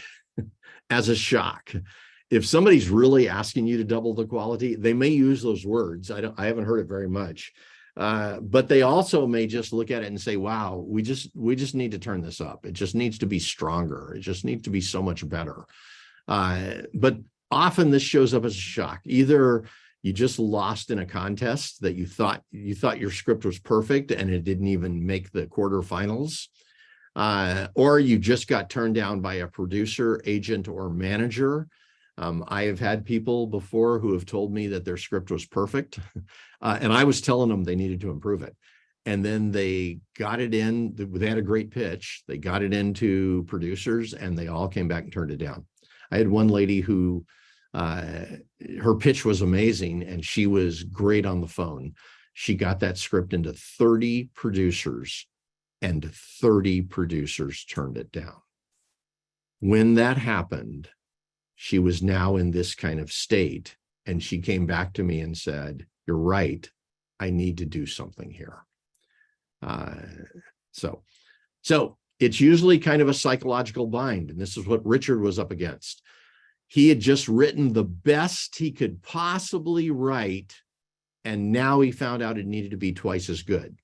as a shock. If somebody's really asking you to double the quality, they may use those words. I haven't heard it very much. But they also may just look at it and say, wow, we just need to turn this up. It just needs to be stronger. It just needs to be so much better. But often this shows up as a shock. Either you just lost in a contest that you thought your script was perfect and it didn't even make the quarterfinals, or you just got turned down by a producer, agent, or manager. I have had people before who have told me that their script was perfect, and I was telling them they needed to improve it. And then they got it in, they had a great pitch, they got it into producers, and they all came back and turned it down. I had one lady who, her pitch was amazing, and she was great on the phone. She got that script into 30 producers, and 30 producers turned it down. When that happened, she was now in this kind of state, and she came back to me and said, you're right, I need to do something here. So it's usually kind of a psychological bind, and this is what Richard was up against. He had just written the best he could possibly write, and now he found out it needed to be twice as good.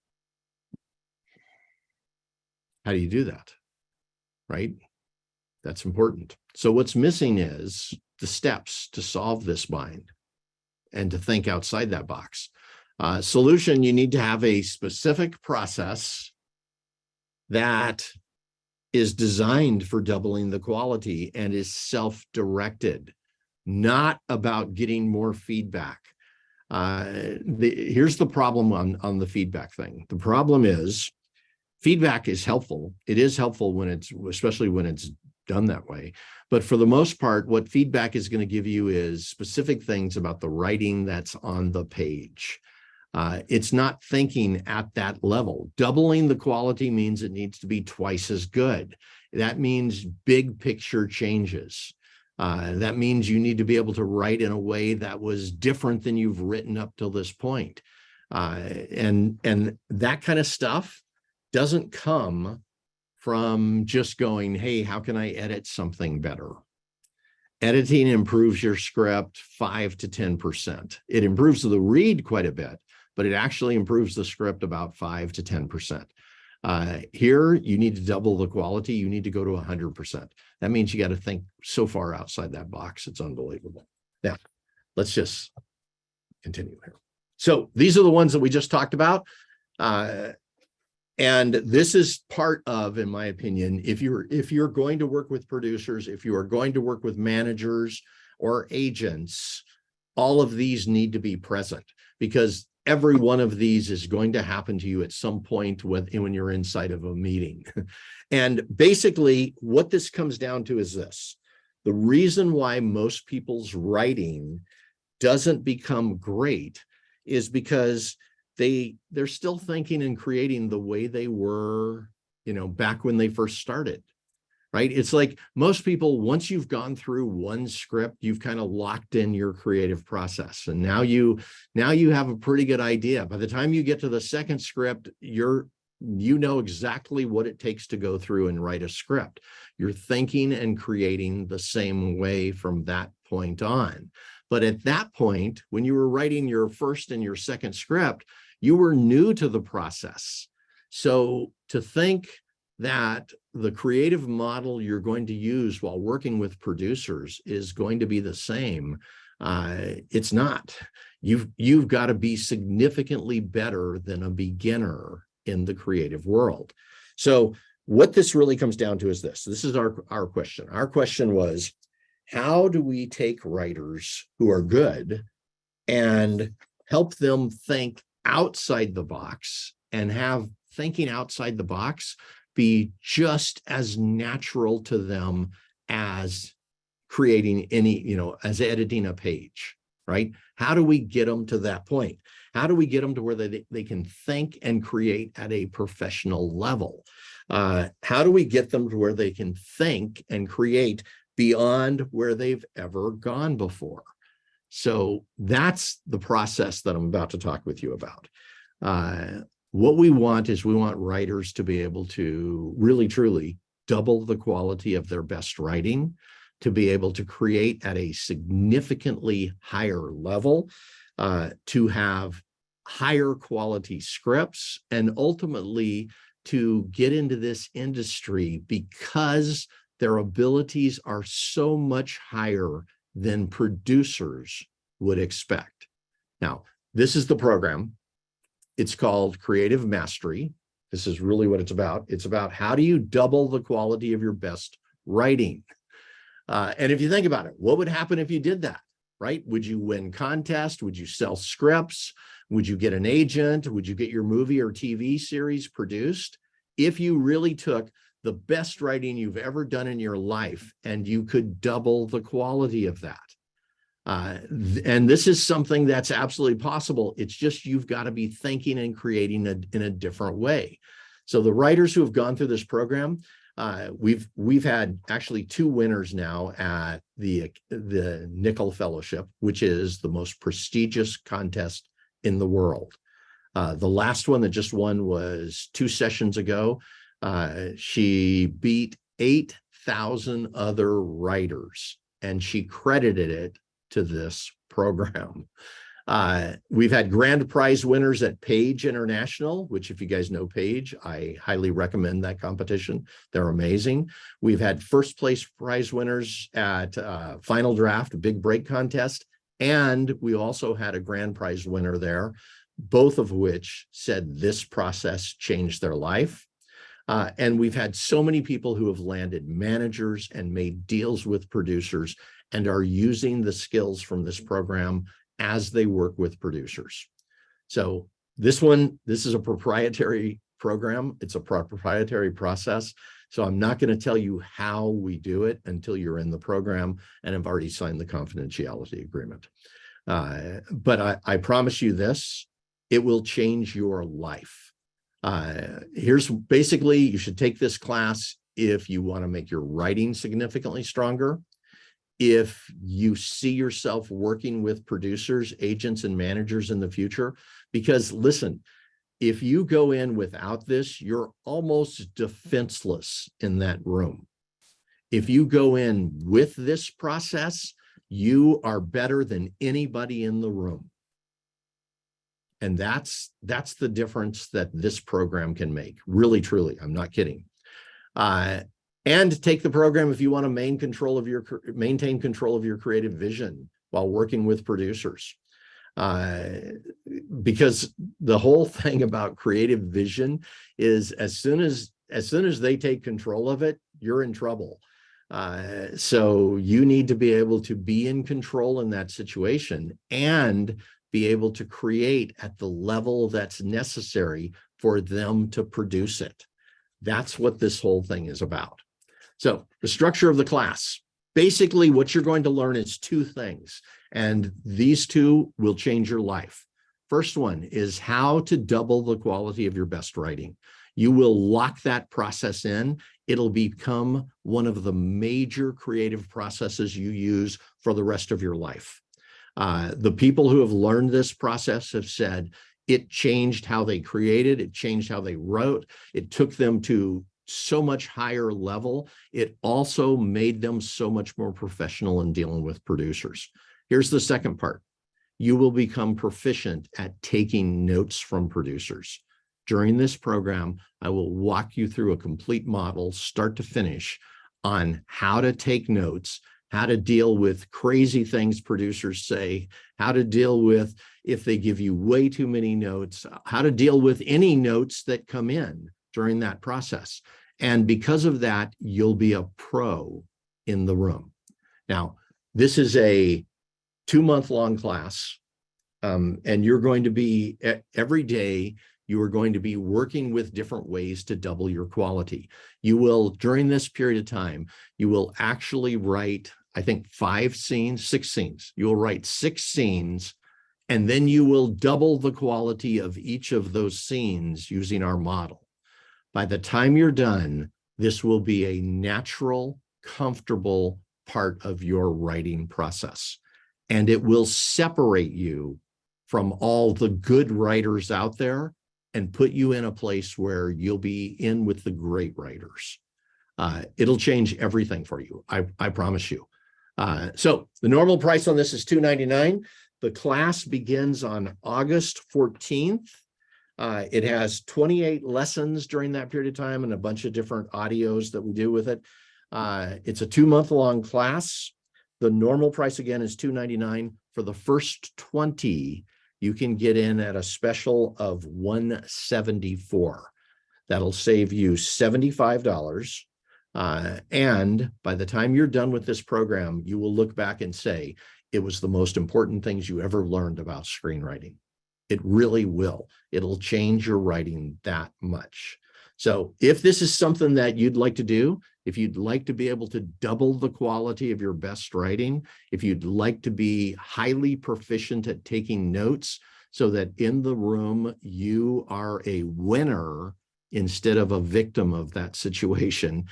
How do you do that, right? That's important. So what's missing is the steps to solve this bind and to think outside that box. Solution, you need to have a specific process that is designed for doubling the quality and is self-directed, not about getting more feedback. Here's the problem on the feedback thing. The problem is feedback is helpful. It is helpful when especially when it's done that way. But for the most part, what feedback is going to give you is specific things about the writing that's on the page. It's not thinking at that level. Doubling the quality means it needs to be twice as good. That means big picture changes. That means you need to be able to write in a way that was different than you've written up till this point. And that kind of stuff doesn't come from just going, hey, how can I edit something better? Editing improves your script 5 to 10%. It improves the read quite a bit, but it actually improves the script about 5 to 10%. Here, you need to double the quality. You need to go to 100%. That means you got to think so far outside that box. It's unbelievable. Now, let's just continue here. So these are the ones that we just talked about. And this is part of, in my opinion, if you're going to work with producers, if you are going to work with managers or agents, all of these need to be present, because every one of these is going to happen to you at some point when you're inside of a meeting. And basically what this comes down to is this: the reason why most people's writing doesn't become great is because they're still thinking and creating the way they were, back when they first started, right? It's like most people, once you've gone through one script, you've kind of locked in your creative process. And now you have a pretty good idea. By the time you get to the second script, you know exactly what it takes to go through and write a script. You're thinking and creating the same way from that point on. But at that point, when you were writing your first and your second script, you were new to the process. So to think that the creative model you're going to use while working with producers is going to be the same, it's not. You've got to be significantly better than a beginner in the creative world. So what this really comes down to is this. This is our question. Our question was, how do we take writers who are good and help them think outside the box and have thinking outside the box be just as natural to them as creating as editing a page, right? How do we get them to that point? How do we get them to where they can think and create at a professional level? How do we get them to where they can think and create beyond where they've ever gone before? So that's the process that I'm about to talk with you about. What we want writers to be able to really, truly double the quality of their best writing, to be able to create at a significantly higher level, to have higher quality scripts, and ultimately to get into this industry because their abilities are so much higher than producers would expect. Now, this is the program. It's called Creative Mastery. This is really what it's about. It's about how do you double the quality of your best writing? And if you think about it, what would happen if you did that, right? Would you win contests? Would you sell scripts? Would you get an agent? Would you get your movie or TV series produced? If you really took the best writing you've ever done in your life and you could double the quality of that. And this is something that's absolutely possible. It's just you've got to be thinking and creating in a different way. So the writers who have gone through this program, we've had actually 2 winners now at the Nickel Fellowship, which is the most prestigious contest in the world. The last one that just won was 2 sessions ago. She beat 8,000 other writers, and she credited it to this program. We've had grand prize winners at Page International, which if you guys know Page, I highly recommend that competition. They're amazing. We've had first place prize winners at Final Draft, Big Break Contest, and we also had a grand prize winner there, both of which said this process changed their life. And we've had so many people who have landed managers and made deals with producers and are using the skills from this program as they work with producers. So this is a proprietary program. It's a proprietary process. So I'm not going to tell you how we do it until you're in the program and have already signed the confidentiality agreement. But I promise you this, it will change your life. Here's basically, you should take this class if you want to make your writing significantly stronger. If you see yourself working with producers, agents, and managers in the future, because listen, if you go in without this, you're almost defenseless in that room. If you go in with this process, you are better than anybody in the room. And that's the difference that this program can make. Really, truly, I'm not kidding. And take the program if you want to maintain control of your creative vision while working with producers. Because the whole thing about creative vision is as soon as they take control of it, you're in trouble. So you need to be able to be in control in that situation and be able to create at the level that's necessary for them to produce it. That's what this whole thing is about. So the structure of the class, basically what you're going to learn is 2 things, and these 2 will change your life. First one is how to double the quality of your best writing. You will lock that process in. It'll become one of the major creative processes you use for the rest of your life. The people who have learned this process have said it changed how they created, it changed how they wrote, it took them to so much higher level. It also made them so much more professional in dealing with producers. Here's the second part. You will become proficient at taking notes from producers. During this program, I will walk you through a complete model, start to finish, on how to take notes, how to deal with crazy things producers say, how to deal with if they give you way too many notes, how to deal with any notes that come in during that process. And because of that, you'll be a pro in the room. Now, this is a 2-month-long class, and you're going to be, every day, you are going to be working with different ways to double your quality. You will, during this period of time, you will actually write, I think, 6 scenes. You'll write 6 scenes, and then you will double the quality of each of those scenes using our model. By the time you're done, this will be a natural, comfortable part of your writing process. And it will separate you from all the good writers out there and put you in a place where you'll be in with the great writers. It'll change everything for you. I promise you. So the normal price on this is $299. The class begins on August 14th. It has 28 lessons during that period of time and a bunch of different audios that we do with it. It's a 2-month-long class. The normal price, again, is $299. For the first 20, you can get in at a special of $174. That'll save you $75. And by the time you're done with this program, you will look back and say, it was the most important things you ever learned about screenwriting. It really will. It'll change your writing that much. So if this is something that you'd like to do, if you'd like to be able to double the quality of your best writing, if you'd like to be highly proficient at taking notes so that in the room you are a winner instead of a victim of that situation,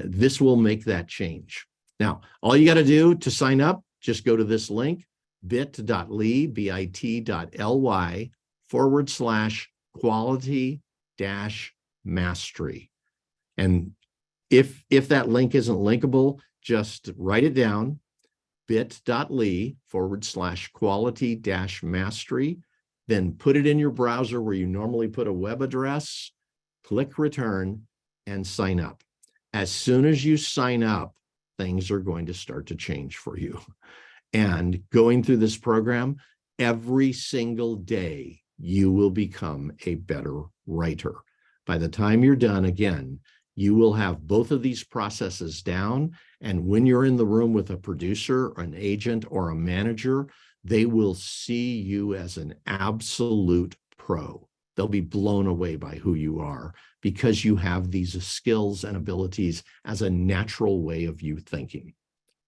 this will make that change. Now, all you got to do to sign up, just go to this link, bit.ly/quality-mastery. And if that link isn't linkable, just write it down, bit.ly/quality-mastery, then put it in your browser where you normally put a web address, click return, and sign up. As soon as you sign up, things are going to start to change for you. And going through this program, every single day, you will become a better writer. By the time you're done, again, you will have both of these processes down. And when you're in the room with a producer, an agent, or a manager, they will see you as an absolute pro. They'll be blown away by who you are because you have these skills and abilities as a natural way of you thinking.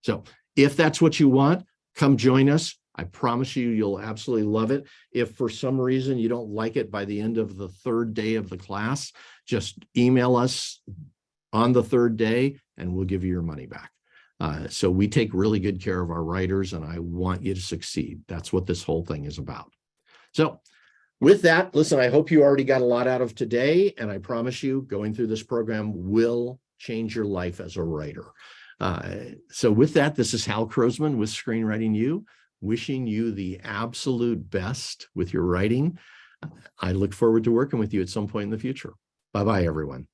So if that's what you want, come join us. I promise you, you'll absolutely love it. If for some reason you don't like it by the end of the 3rd day of the class, just email us on the 3rd day and we'll give you your money back. So we take really good care of our writers and I want you to succeed. That's what this whole thing is about. So with that, listen, I hope you already got a lot out of today, and I promise you going through this program will change your life as a writer. So with that, this is Hal Krosman with Screenwriting U, wishing you the absolute best with your writing. I look forward to working with you at some point in the future. Bye-bye, everyone.